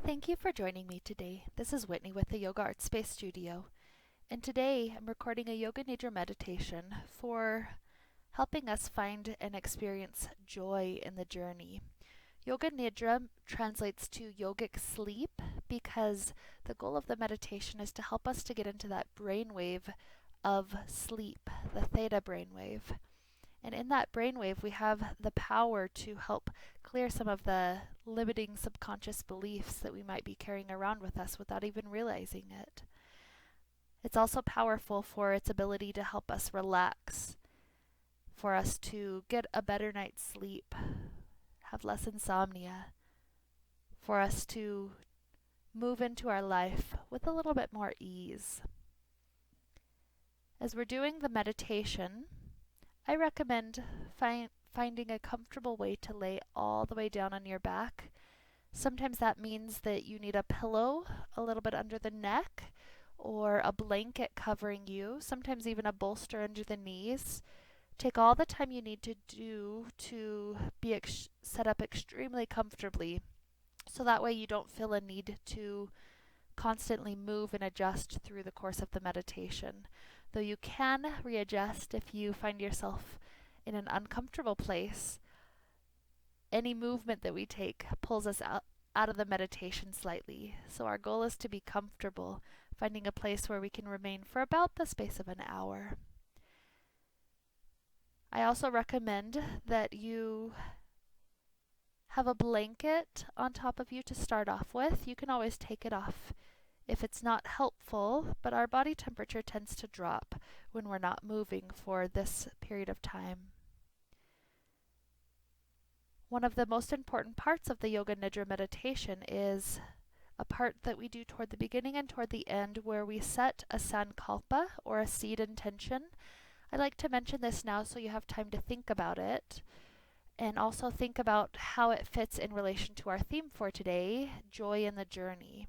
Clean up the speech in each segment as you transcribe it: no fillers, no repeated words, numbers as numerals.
Thank you for joining me today. This is Whitney with the Yoga Art Space Studio, and today I'm recording a Yoga Nidra meditation for helping us find and experience joy in the journey. Yoga Nidra translates to yogic sleep because the goal of the meditation is to help us to get into that brainwave of sleep, the theta brainwave. And in that brainwave, we have the power to help clear some of the limiting subconscious beliefs that we might be carrying around with us without even realizing it. It's also powerful for its ability to help us relax, for us to get a better night's sleep, have less insomnia, for us to move into our life with a little bit more ease. As we're doing the meditation, I recommend finding a comfortable way to lay all the way down on your back. Sometimes that means that you need a pillow a little bit under the neck or a blanket covering you, sometimes even a bolster under the knees. Take all the time you need to do to be set up extremely comfortably, so that way you don't feel a need to constantly move and adjust through the course of the meditation. Though you can readjust if you find yourself in an uncomfortable place, any movement that we take pulls us out of the meditation slightly. So our goal is to be comfortable, finding a place where we can remain for about the space of an hour. I also recommend that you have a blanket on top of you to start off with. You can always take it off if it's not helpful, but our body temperature tends to drop when we're not moving for this period of time. One of the most important parts of the Yoga Nidra meditation is a part that we do toward the beginning and toward the end where we set a sankalpa or a seed intention. I like to mention this now so you have time to think about it and also think about how it fits in relation to our theme for today, joy in the journey.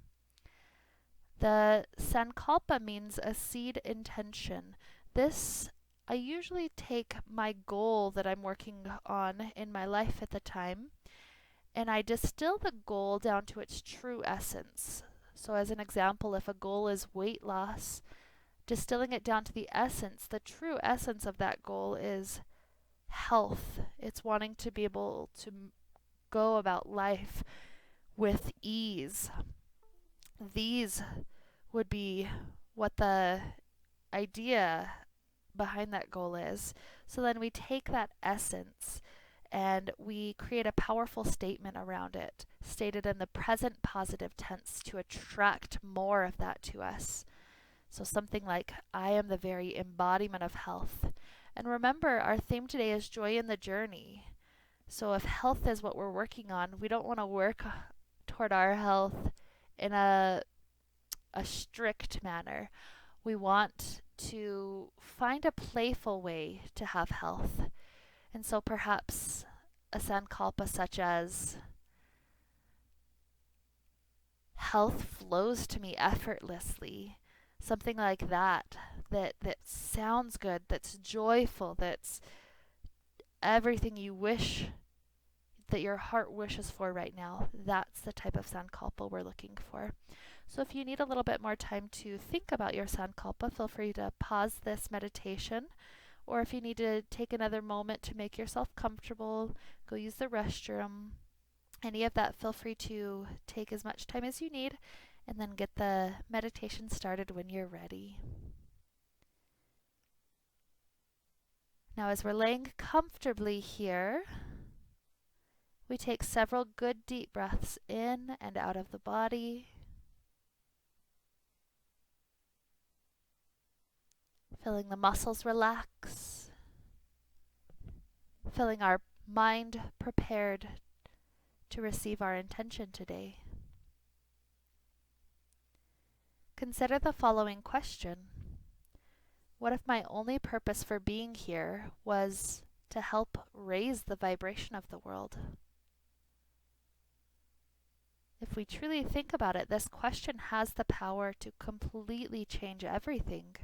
The sankalpa means a seed intention. I usually take my goal that I'm working on in my life at the time, and I distill the goal down to its true essence. So as an example, if a goal is weight loss, distilling it down to the essence, the true essence of that goal is health. It's wanting to be able to go about life with ease. These would be what the idea behind that goal is. So then we take that essence and we create a powerful statement around it, stated in the present positive tense to attract more of that to us. So something like, I am the very embodiment of health. And remember, our theme today is joy in the journey. So if health is what we're working on, we don't want to work toward our health in a strict manner. We want to find a playful way to have health. And so perhaps a sankalpa such as health flows to me effortlessly. Something like that sounds good, that's joyful, that's everything you wish, that your heart wishes for right now. That's the type of sankalpa we're looking for. So if you need a little bit more time to think about your sankalpa, feel free to pause this meditation. Or if you need to take another moment to make yourself comfortable, go use the restroom, any of that, feel free to take as much time as you need and then get the meditation started when you're ready. Now as we're laying comfortably here, we take several good deep breaths in and out of the body. Feeling the muscles relax. Feeling our mind prepared to receive our intention today. Consider the following question. What if my only purpose for being here was to help raise the vibration of the world? If we truly think about it, this question has the power to completely change everything.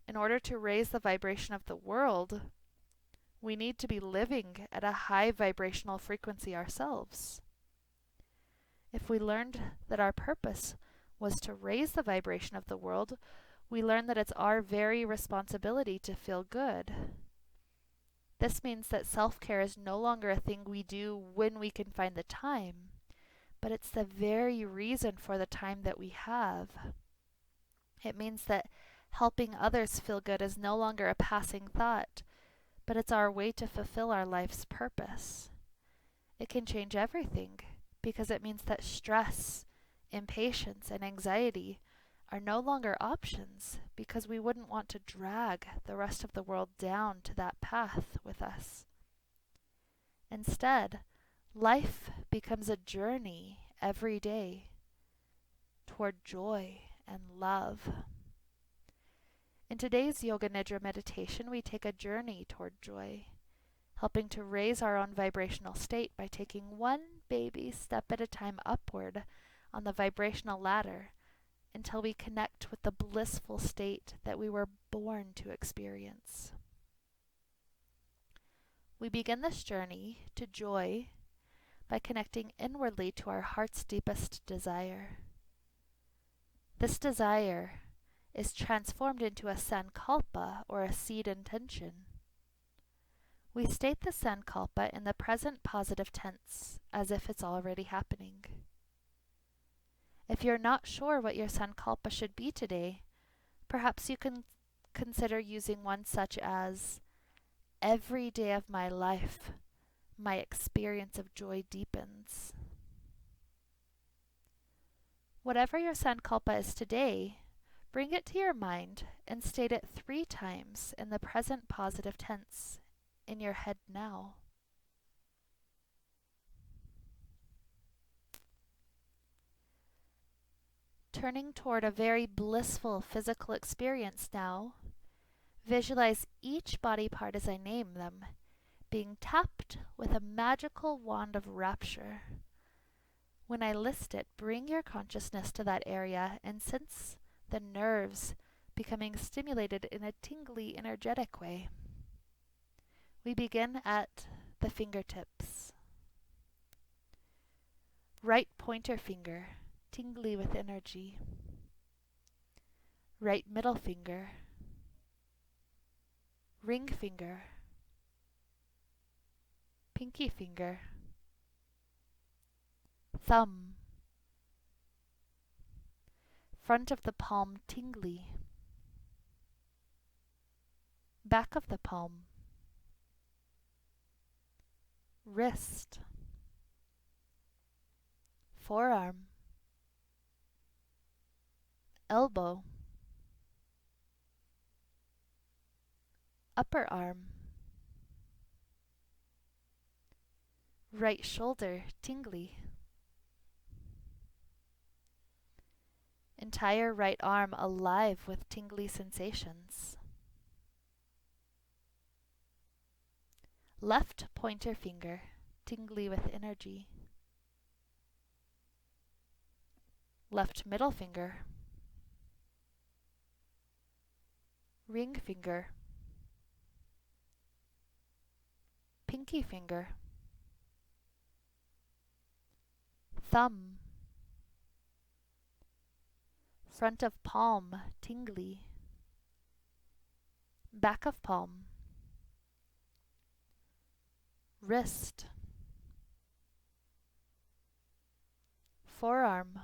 In order to raise the vibration of the world, we need to be living at a high vibrational frequency ourselves. If we learned that our purpose was to raise the vibration of the world, we learn that it's our very responsibility to feel good. This means that self-care is no longer a thing we do when we can find the time, but it's the very reason for the time that we have. It means that helping others feel good is no longer a passing thought, but it's our way to fulfill our life's purpose. It can change everything because it means that stress, impatience, and anxiety are no longer options because we wouldn't want to drag the rest of the world down to that path with us. Instead, life becomes a journey every day toward joy and love. In today's Yoga Nidra meditation, we take a journey toward joy, helping to raise our own vibrational state by taking one baby step at a time upward on the vibrational ladder until we connect with the blissful state that we were born to experience. We begin this journey to joy by connecting inwardly to our heart's deepest desire. This desire is transformed into a sankalpa, or a seed intention. We state the sankalpa in the present positive tense, as if it's already happening. If you're not sure what your sankalpa should be today, perhaps you can consider using one such as, "Every day of my life, my experience of joy deepens." Whatever your sankalpa is today, bring it to your mind and state it 3 times in the present positive tense in your head now. Turning toward a very blissful physical experience now, visualize each body part as I name them, being tapped with a magical wand of rapture. When I list it, bring your consciousness to that area and sense the nerves becoming stimulated in a tingly, energetic way. We begin at the fingertips. Right pointer finger, tingly with energy. Right middle finger. Ring finger. Pinky finger. Thumb. Front of the palm tingly. Back of the palm. Wrist. Forearm. Elbow. Upper arm. Right shoulder tingly. Entire right arm alive with tingly sensations. Left pointer finger tingly with energy. Left middle finger. Ring finger. Pinky finger. Thumb. Front of palm tingly. Back of palm. Wrist. Forearm.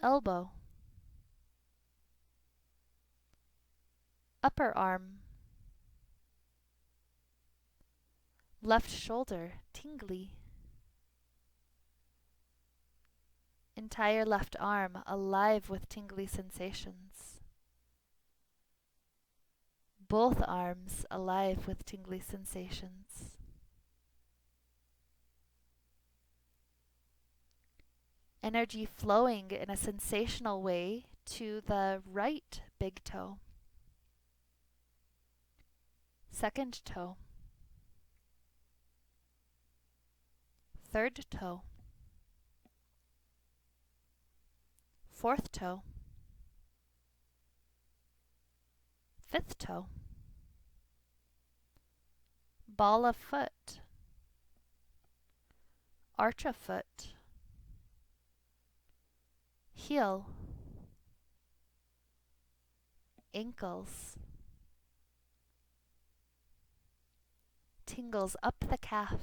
Elbow. Upper arm. Left shoulder tingly. Entire left arm alive with tingly sensations. Both arms alive with tingly sensations. Energy flowing in a sensational way to the right big toe. Second toe. Third toe. Fourth toe. Fifth toe. Ball of foot. arch of foot, heel, ankles, tingles up the calf,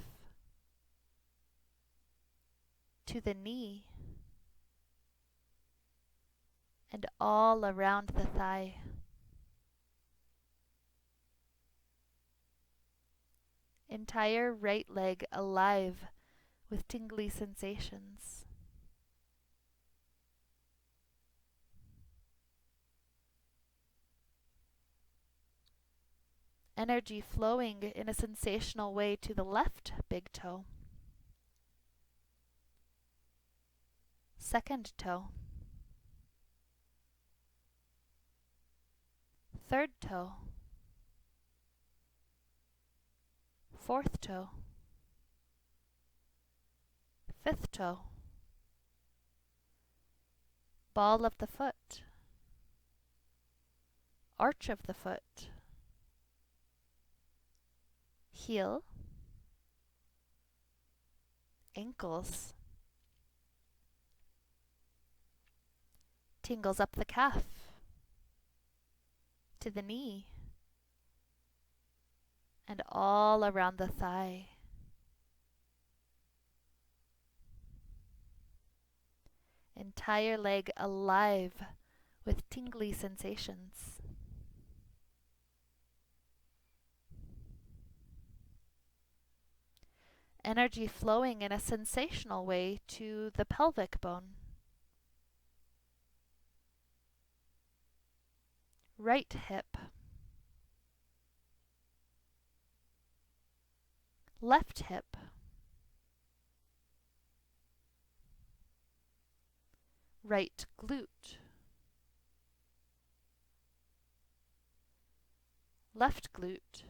to the knee, and all around the thigh. Entire right leg alive with tingly sensations. Energy flowing in a sensational way to the left big toe. Second toe. Third toe. Fourth toe. Fifth toe. Ball of the foot. Arch of the foot. Heel. Ankles. Tingles up the calf, to the knee, and all around the thigh. Entire leg alive with tingly sensations. Energy flowing in a sensational way to the pelvic bone. Right hip. Left hip. Right glute. Left glute.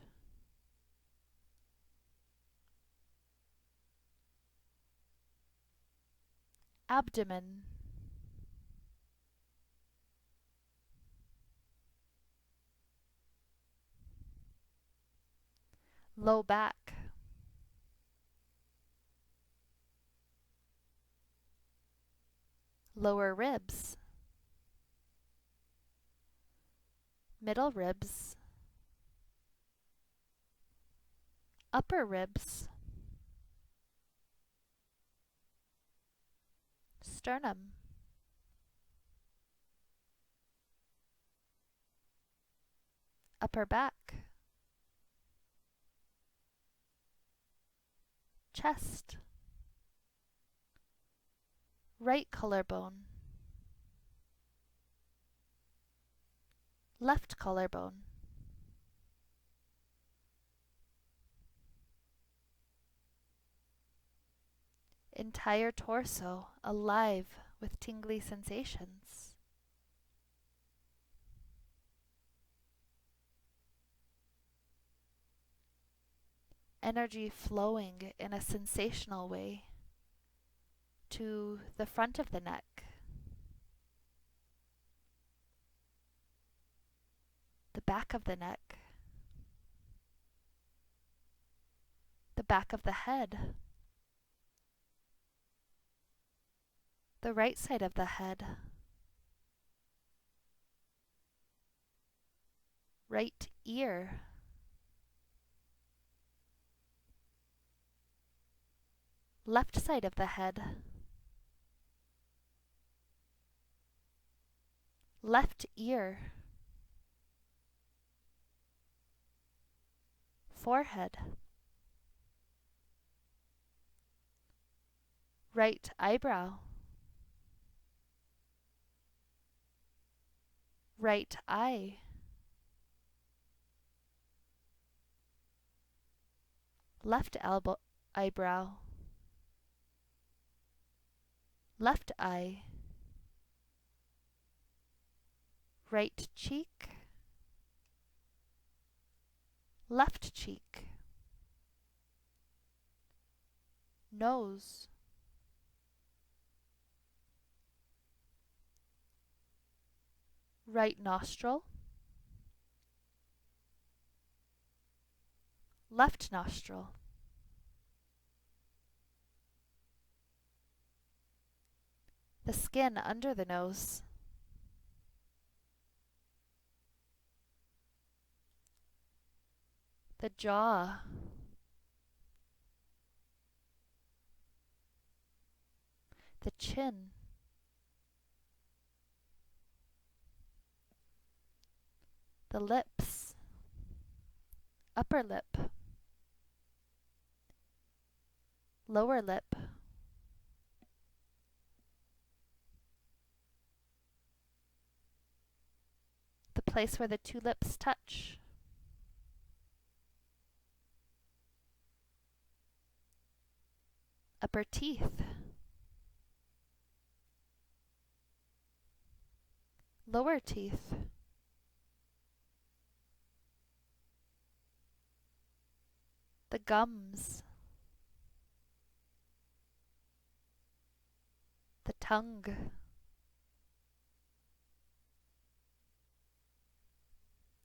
Abdomen. Low back. Lower ribs. Middle ribs. Upper ribs. Sternum. Upper back. Chest. Right collarbone. Left collarbone. Entire torso alive with tingly sensations. Energy flowing in a sensational way to the front of the neck, the back of the neck, the back of the head, the right side of the head, right ear, left side of the head, left ear, forehead, right eyebrow, right eye, left eyebrow, left eye, right cheek, left cheek, nose, right nostril, left nostril, the skin under the nose, the jaw, the chin, the lips, upper lip, lower lip, the place where the two lips touch, upper teeth, lower teeth, the gums, the tongue,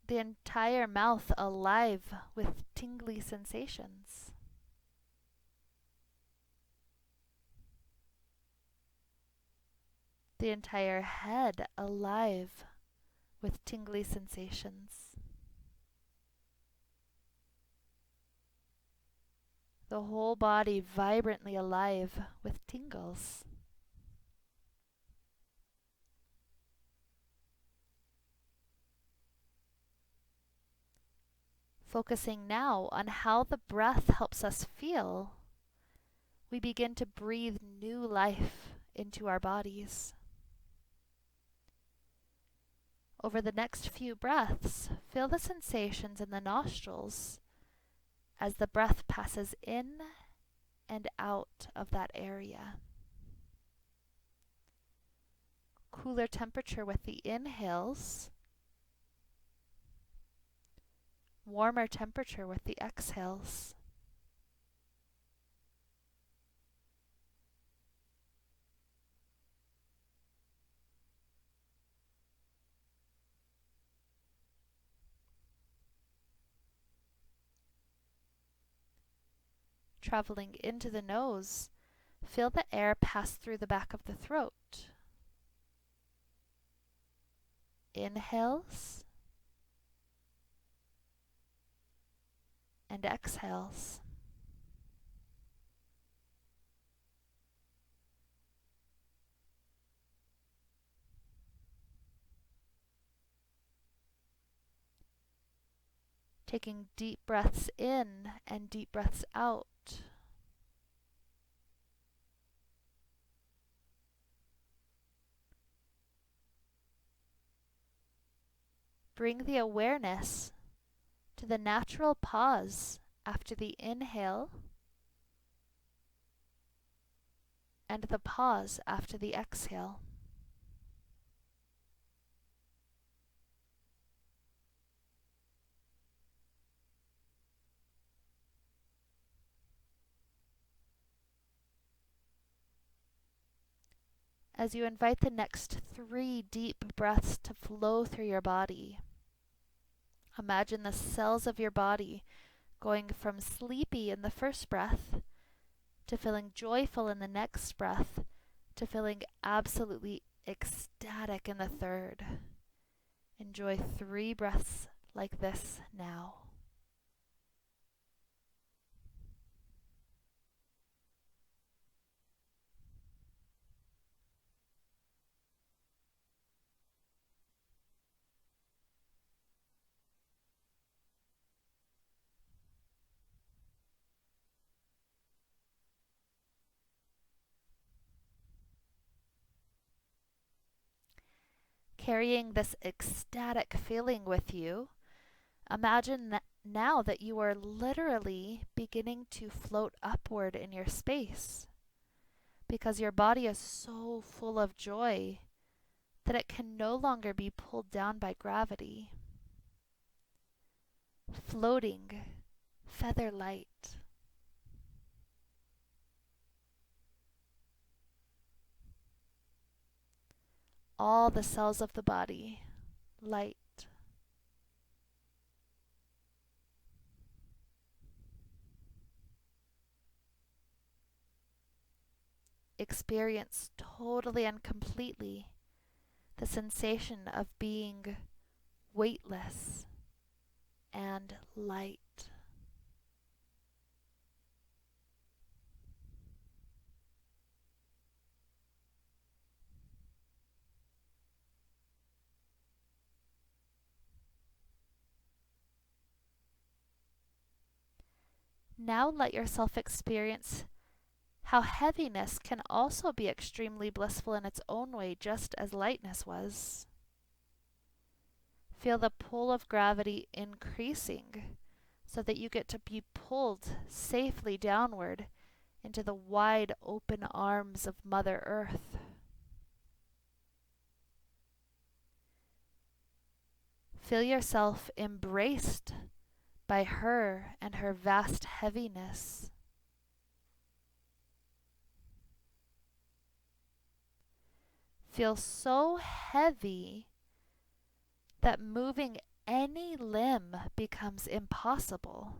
the entire mouth alive with tingly sensations. The entire head alive with tingly sensations. The whole body vibrantly alive with tingles. Focusing now on how the breath helps us feel, we begin to breathe new life into our bodies. Over the next few breaths, feel the sensations in the nostrils as the breath passes in and out of that area. Cooler temperature with the inhales, warmer temperature with the exhales. Traveling into the nose, feel the air pass through the back of the throat. Inhales and exhales. Taking deep breaths in and deep breaths out. Bring the awareness to the natural pause after the inhale and the pause after the exhale. As you invite the next 3 deep breaths to flow through your body, imagine the cells of your body going from sleepy in the first breath to feeling joyful in the next breath to feeling absolutely ecstatic in the third. Enjoy 3 breaths like this now. Carrying this ecstatic feeling with you, imagine that now that you are literally beginning to float upward in your space, because your body is so full of joy that it can no longer be pulled down by gravity. Floating, feather light. All the cells of the body, light. experience totally and completely the sensation of being weightless and light. Now let yourself experience how heaviness can also be extremely blissful in its own way, just as lightness was. Feel the pull of gravity increasing so that you get to be pulled safely downward into the wide open arms of Mother Earth. Feel yourself embraced by her and her vast heaviness. Feel so heavy that moving any limb becomes impossible.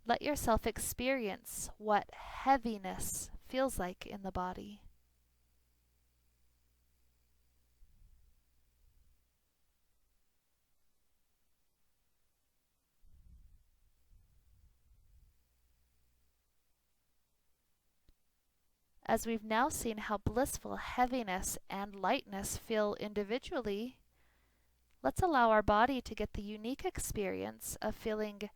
Let yourself experience what heaviness feels like in the body. As we've now seen how blissful heaviness and lightness feel individually, let's allow our body to get the unique experience of feeling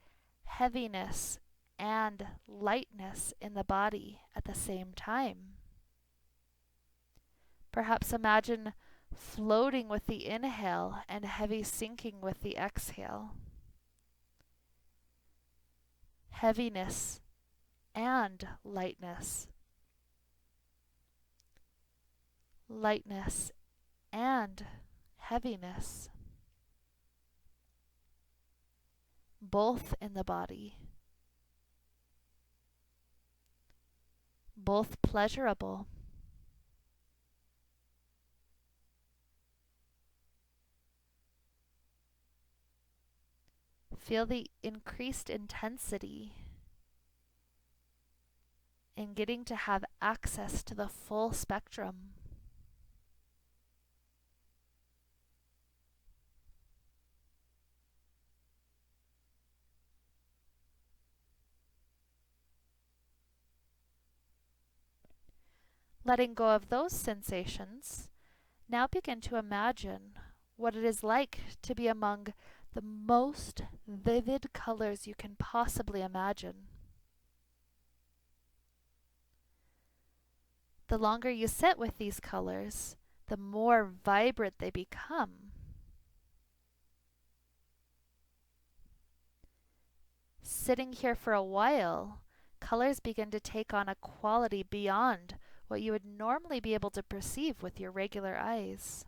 heaviness and lightness in the body at the same time. Perhaps imagine floating with the inhale and heavy sinking with the exhale. Heaviness and lightness. Lightness and heaviness. Both in the body. Both pleasurable. Feel the increased intensity in getting to have access to the full spectrum. Letting go of those sensations, now begin to imagine what it is like to be among the most vivid colors you can possibly imagine. The longer you sit with these colors, the more vibrant they become. Sitting here for a while, colors begin to take on a quality beyond what you would normally be able to perceive with your regular eyes.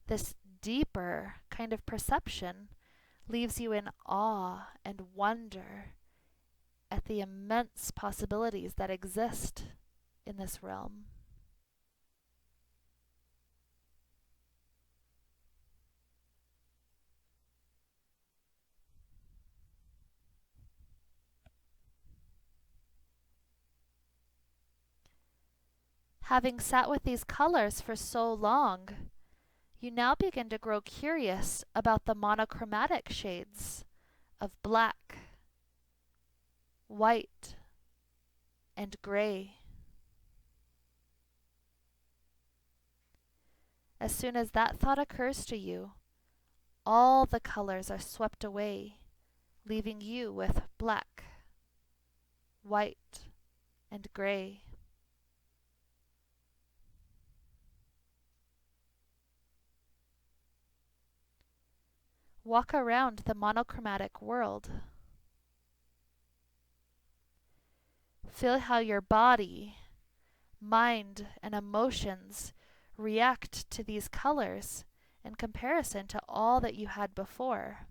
This deeper kind of perception leaves you in awe and wonder at the immense possibilities that exist in this realm. Having sat with these colors for so long, you now begin to grow curious about the monochromatic shades of black, white, and gray. As soon as that thought occurs to you, all the colors are swept away, leaving you with black, white, and gray. Walk around the monochromatic world. Feel how your body, mind, and emotions react to these colors in comparison to all that you had before.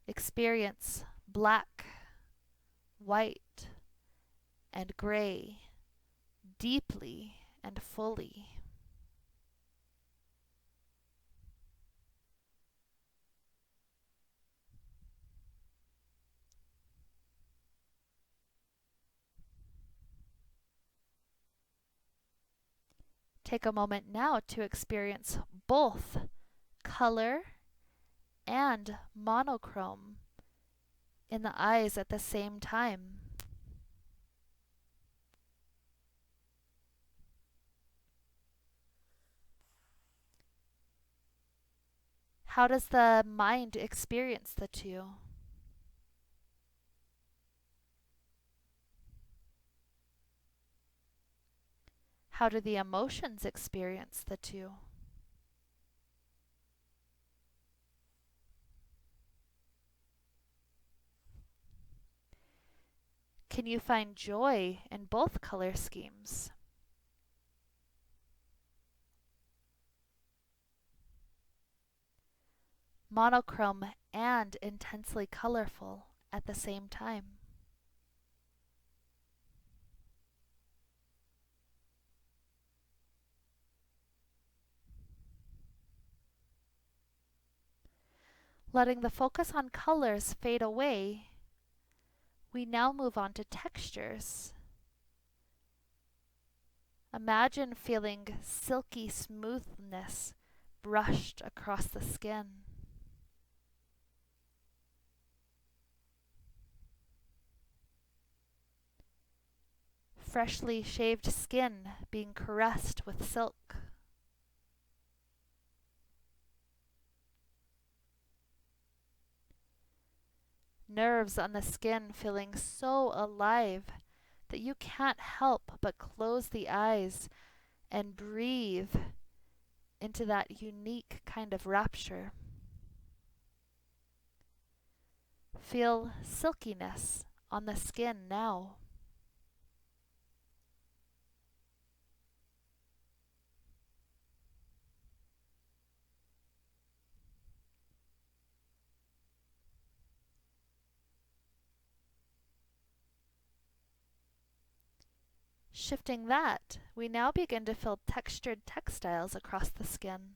Experience black, white, and gray deeply and fully. Take a moment now to experience both color and monochrome in the eyes at the same time. How does the mind experience the two? How do the emotions experience the two? Can you find joy in both color schemes? Monochrome and intensely colorful at the same time. Letting the focus on colors fade away, we now move on to textures. Imagine feeling silky smoothness brushed across the skin. Freshly shaved skin being caressed with silk. Nerves on the skin feeling so alive that you can't help but close the eyes and breathe into that unique kind of rapture. Feel silkiness on the skin now. Shifting that, we now begin to feel textured textiles across the skin.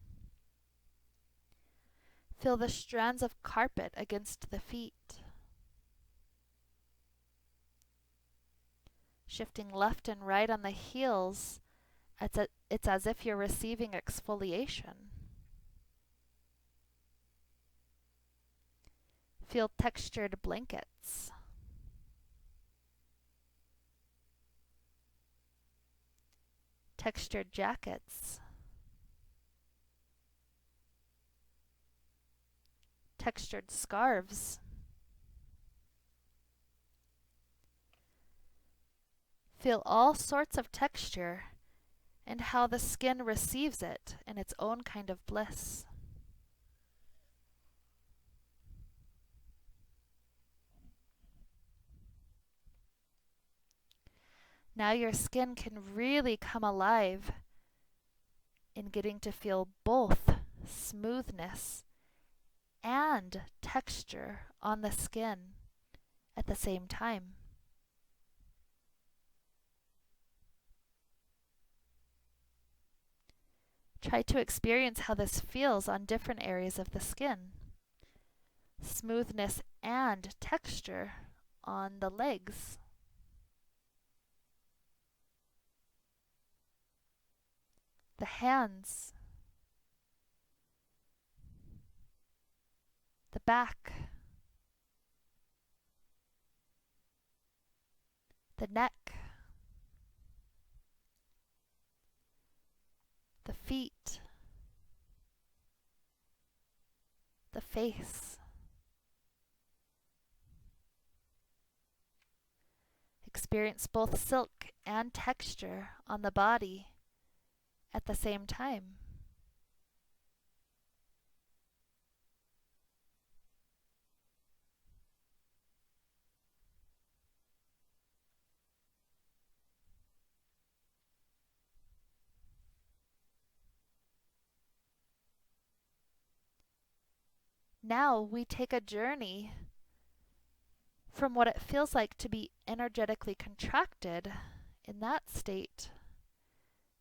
Feel the strands of carpet against the feet. Shifting left and right on the heels, it's as if you're receiving exfoliation. Feel textured blankets. Textured jackets. Textured scarves. Feel all sorts of texture and how the skin receives it in its own kind of bliss. Now your skin can really come alive in getting to feel both smoothness and texture on the skin at the same time. Try to experience how this feels on different areas of the skin. Smoothness and texture on the legs. The hands. The back. The neck. The feet. The face. Experience both silk and texture on the body at the same time. Now we take a journey from what it feels like to be energetically contracted in that state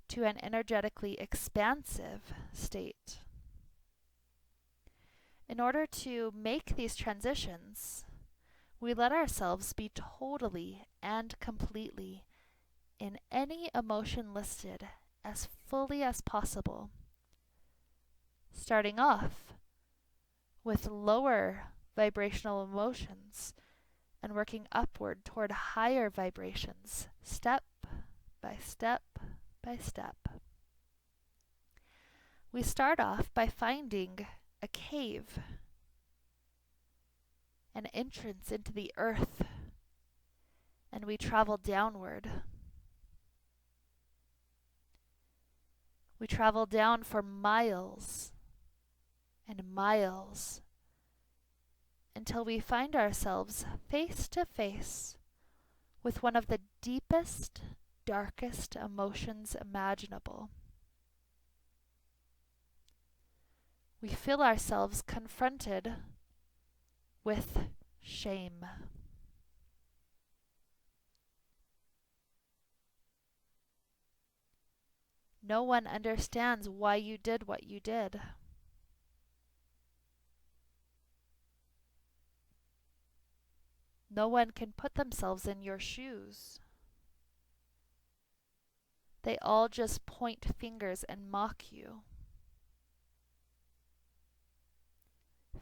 to an energetically expansive state. In order to make these transitions, we let ourselves be totally and completely in any emotion listed as fully as possible, starting off with lower vibrational emotions and working upward toward higher vibrations, step by step by step. We start off by finding a cave, an entrance into the earth, and we travel downward. We travel down for miles and miles until we find ourselves face to face with one of the deepest, darkest emotions imaginable. We feel ourselves confronted with shame. No one understands why you did what you did. No one can put themselves in your shoes. They all just point fingers and mock you.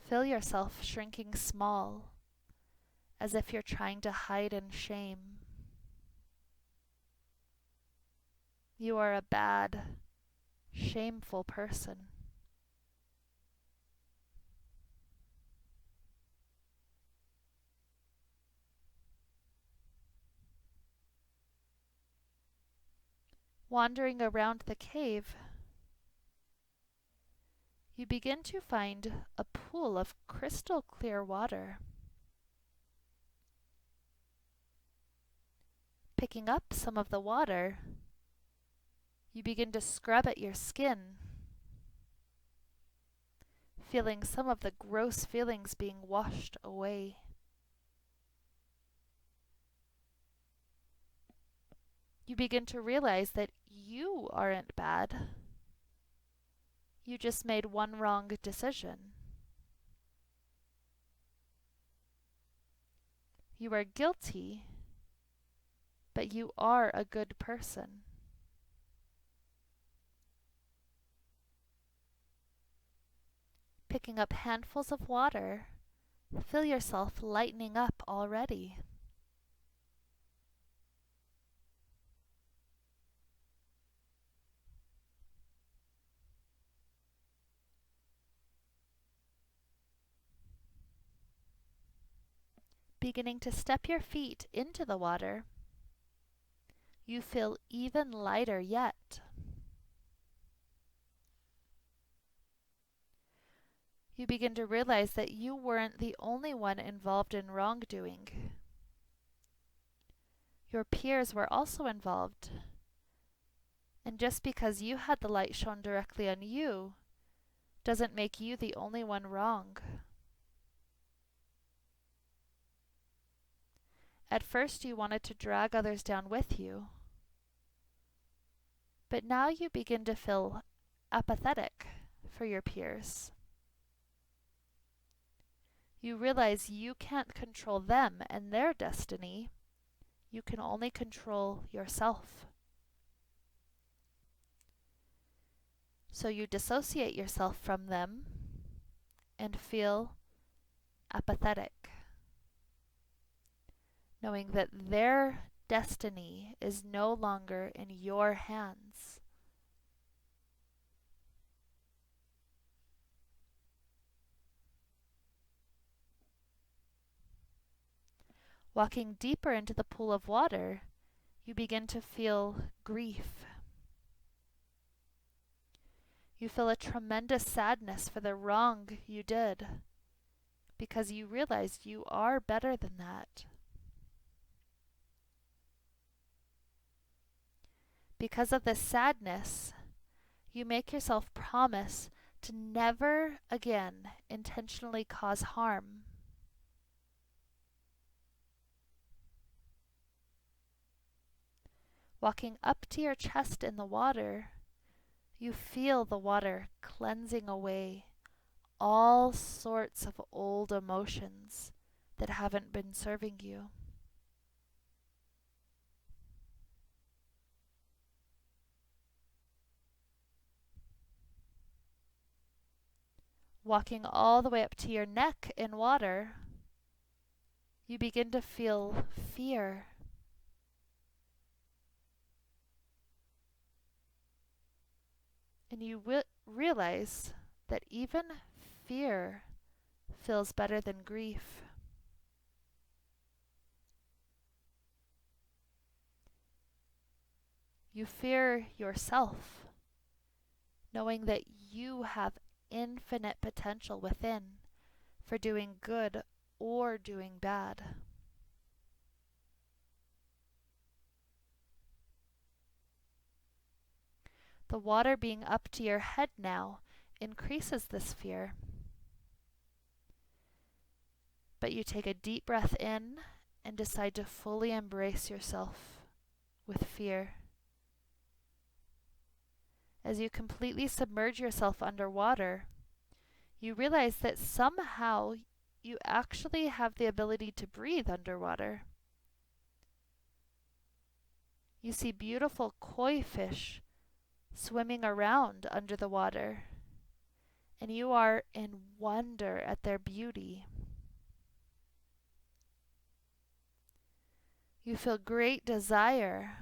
Feel yourself shrinking small, as if you're trying to hide in shame. You are a bad, shameful person. Wandering around the cave, you begin to find a pool of crystal clear water. Picking up some of the water, you begin to scrub at your skin, feeling some of the gross feelings being washed away. You begin to realize that you aren't bad. You just made one wrong decision. You are guilty, but you are a good person. Picking up handfuls of water, feel yourself lightening up already. Beginning to step your feet into the water, you feel even lighter yet. You begin to realize that you weren't the only one involved in wrongdoing. Your peers were also involved. And just because you had the light shone directly on you, doesn't make you the only one wrong. At first you wanted to drag others down with you, but now you begin to feel apathetic for your peers. You realize you can't control them and their destiny. You can only control yourself. So you dissociate yourself from them and feel apathetic, knowing that their destiny is no longer in your hands. Walking deeper into the pool of water, you begin to feel grief. You feel a tremendous sadness for the wrong you did, because you realize you are better than that. Because of this sadness, you make yourself promise to never again intentionally cause harm. Walking up to your chest in the water, you feel the water cleansing away all sorts of old emotions that haven't been serving you. walking all the way up to your neck in water, you begin to feel fear. And you realize that even fear feels better than grief. You fear yourself, knowing that you have infinite potential within for doing good or doing bad. The water being up to your head now increases this fear. But you take a deep breath in and decide to fully embrace yourself with fear. As you completely submerge yourself underwater, you realize that somehow you actually have the ability to breathe underwater. You see beautiful koi fish swimming around under the water, and you are in wonder at their beauty. You feel great desire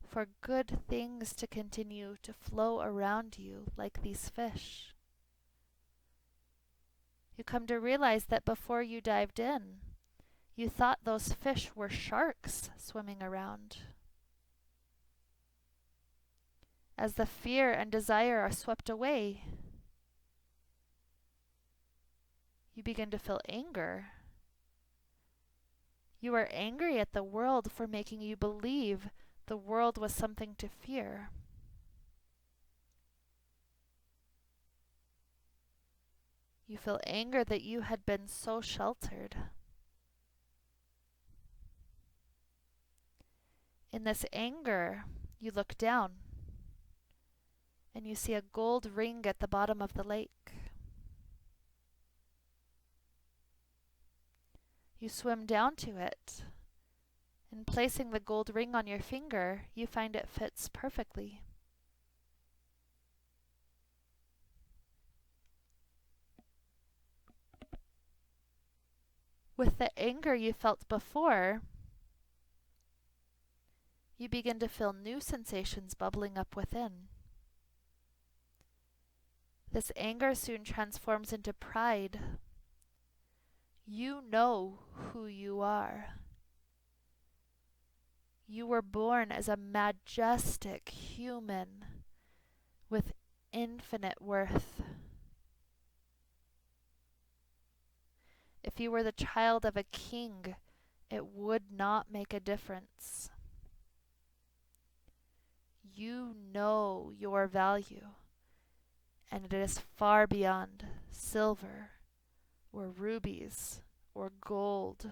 for good things to continue to flow around you like these fish. You come to realize that before you dived in, you thought those fish were sharks swimming around. As the fear and desire are swept away, you begin to feel anger. You are angry at the world for making you believe the world was something to fear. You feel anger that you had been so sheltered. In this anger, you look down and you see a gold ring at the bottom of the lake. You swim down to it, and placing the gold ring on your finger, you find it fits perfectly. With the anger you felt before, you begin to feel new sensations bubbling up within. This anger soon transforms into pride. You know who you are. You were born as a majestic human with infinite worth. If you were the child of a king, it would not make a difference. You know your value, and it is far beyond silver or rubies or gold.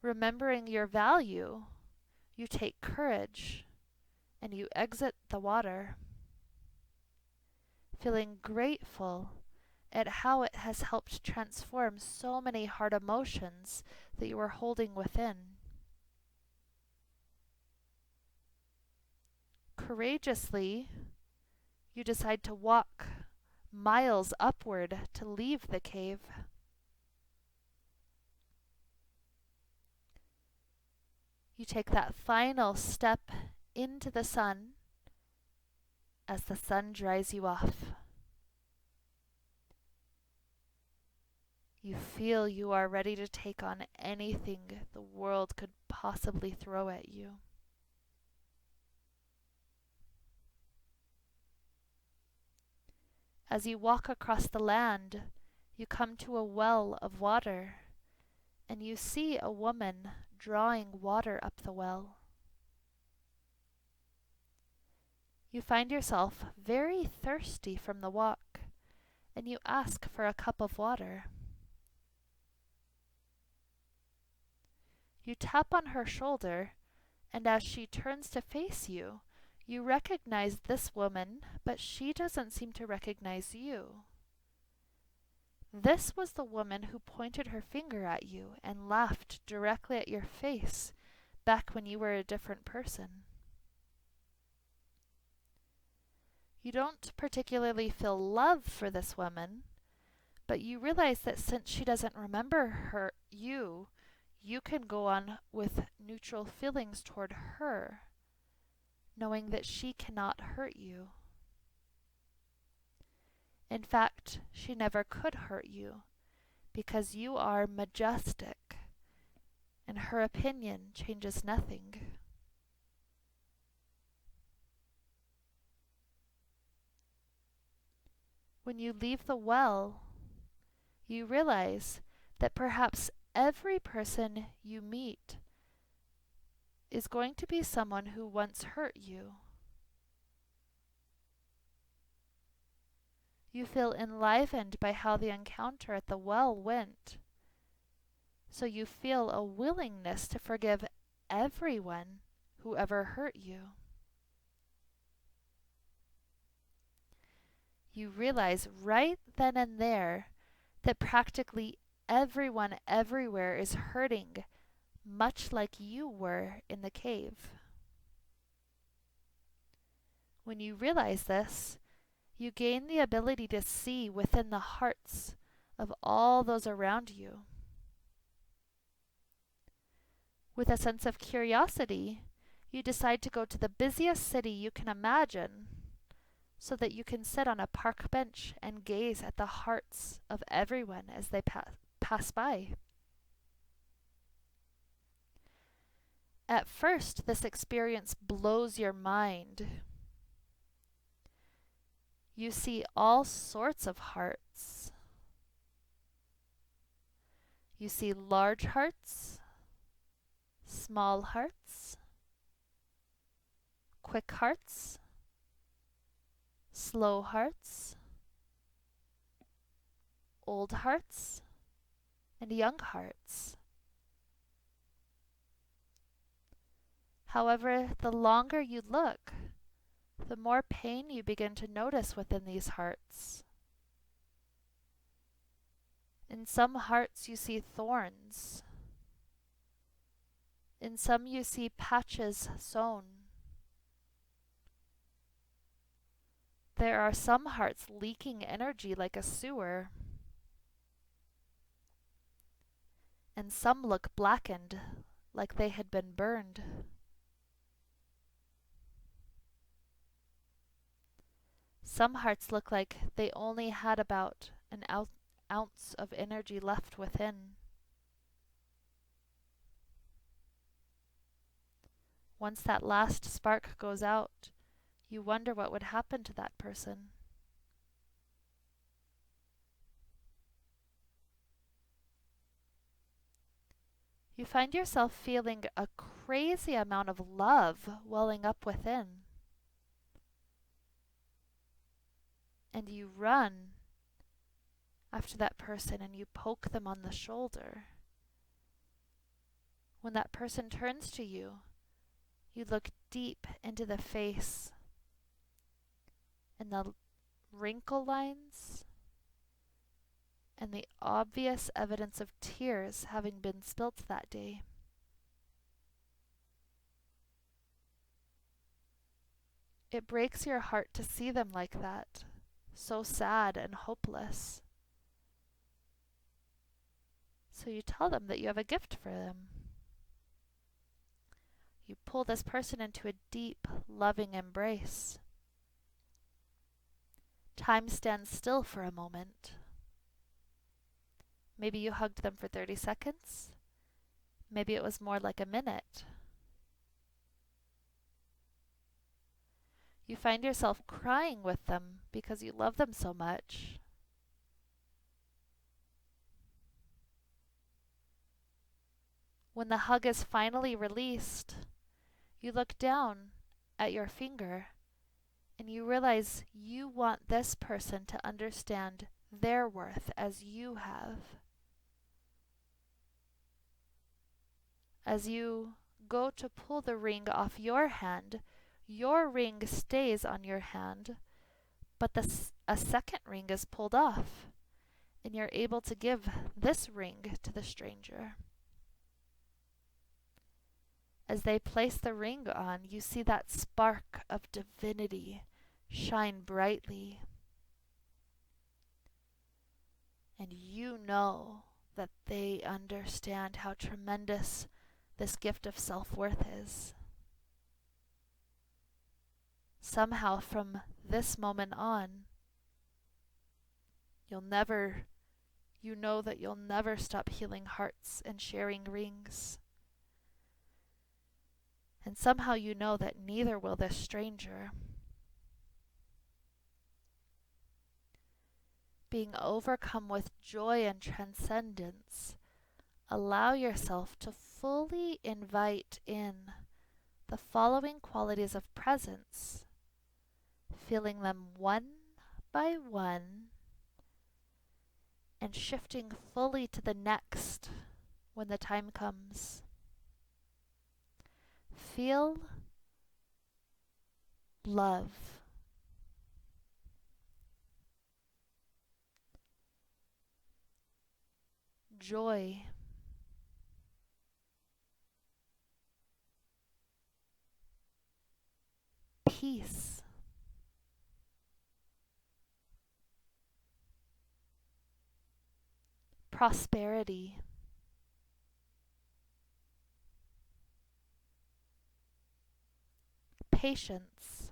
Remembering your value, you take courage and you exit the water, feeling grateful at how it has helped transform so many hard emotions that you were holding within. Courageously, you decide to walk miles upward to leave the cave. You take that final step into the sun as the sun dries you off. You feel you are ready to take on anything the world could possibly throw at you. As you walk across the land, you come to a well of water, and you see a woman drawing water up the well. You find yourself very thirsty from the walk, and you ask for a cup of water. You tap on her shoulder, and as she turns to face you, you recognize this woman, but she doesn't seem to recognize you. This was the woman who pointed her finger at you and laughed directly at your face back when you were a different person. You don't particularly feel love for this woman, but you realize that since she doesn't remember you can go on with neutral feelings toward her, knowing that she cannot hurt you. In fact, she never could hurt you because you are majestic and her opinion changes nothing. When you leave the well, you realize that perhaps every person you meet is going to be someone who once hurt you. You feel enlivened by how the encounter at the well went, so you feel a willingness to forgive everyone who ever hurt you. You realize right then and there that practically everyone everywhere is hurting, much like you were in the cave. When you realize this, you gain the ability to see within the hearts of all those around you. With a sense of curiosity, you decide to go to the busiest city you can imagine so that you can sit on a park bench and gaze at the hearts of everyone as they pass by. At first, this experience blows your mind. You see all sorts of hearts. You see large hearts, small hearts, quick hearts, slow hearts, old hearts, and young hearts. However, the longer you look, the more pain you begin to notice within these hearts. In some hearts you see thorns. In some you see patches sewn. There are some hearts leaking energy like a sewer. And some look blackened, like they had been burned. Some hearts look like they only had about an ounce of energy left within. Once that last spark goes out, you wonder what would happen to that person. You find yourself feeling a crazy amount of love welling up within. And you run after that person and you poke them on the shoulder. When that person turns to you, you look deep into the face and the wrinkle lines and the obvious evidence of tears having been spilt that day. It breaks your heart to see them like that, so sad and hopeless. So you tell them that you have a gift for them. You pull this person into a deep, loving embrace. Time stands still for a moment. Maybe you hugged them for 30 seconds. Maybe it was more like a minute. You find yourself crying with them because you love them so much. When the hug is finally released, you look down at your finger and you realize you want this person to understand their worth as you have. As you go to pull the ring off your hand, your ring stays on your hand, but a second ring is pulled off, and you're able to give this ring to the stranger. As they place the ring on, you see that spark of divinity shine brightly, and you know that they understand how tremendous this gift of self-worth is. Somehow from this moment on, you know that you'll never stop healing hearts and sharing rings. And somehow you know that neither will this stranger. Being overcome with joy and transcendence, allow yourself to fully invite in the following qualities of presence, feeling them one by one and shifting fully to the next when the time comes. Feel love, joy, peace, prosperity, patience,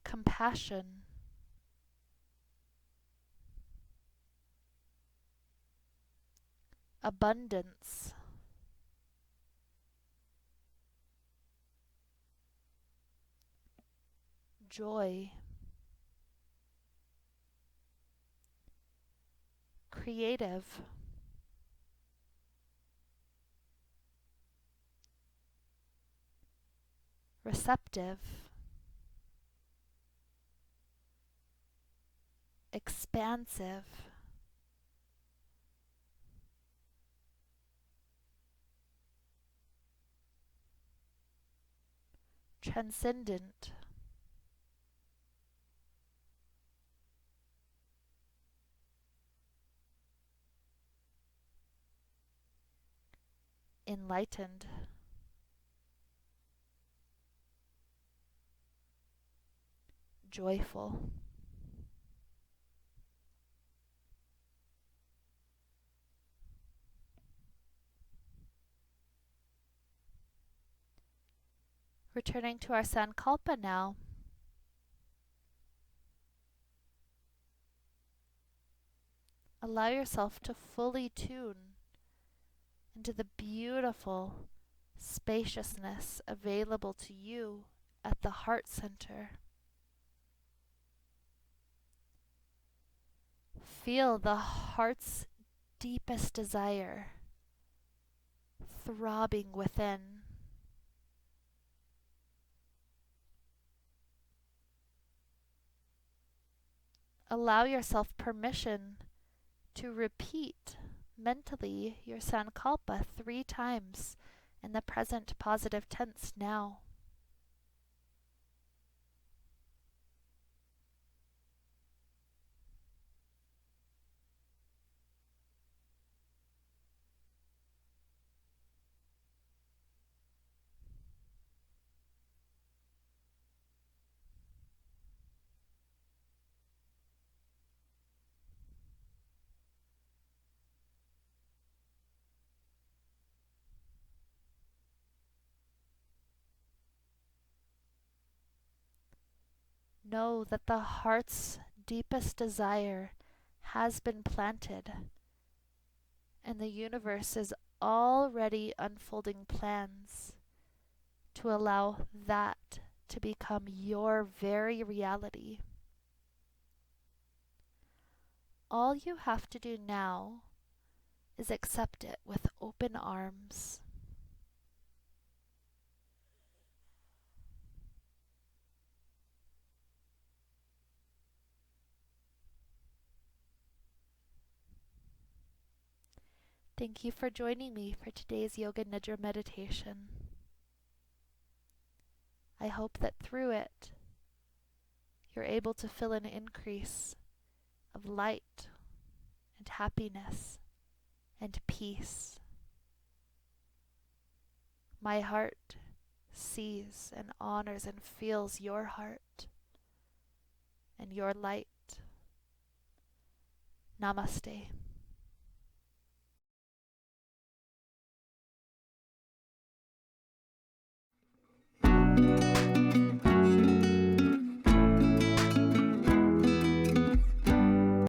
compassion, abundance, joy, creative, receptive, expansive, transcendent, enlightened, joyful. Returning to our Sankalpa now. Allow yourself to fully tune into the beautiful spaciousness available to you at the heart center. Feel the heart's deepest desire throbbing within. Allow yourself permission to repeat mentally your Sankalpa 3 times in the present positive tense now. Know that the heart's deepest desire has been planted, and the universe is already unfolding plans to allow that to become your very reality. All you have to do now is accept it with open arms. Thank you for joining me for today's Yoga Nidra meditation. I hope that through it, you're able to feel an increase of light and happiness and peace. My heart sees and honors and feels your heart and your light. Namaste.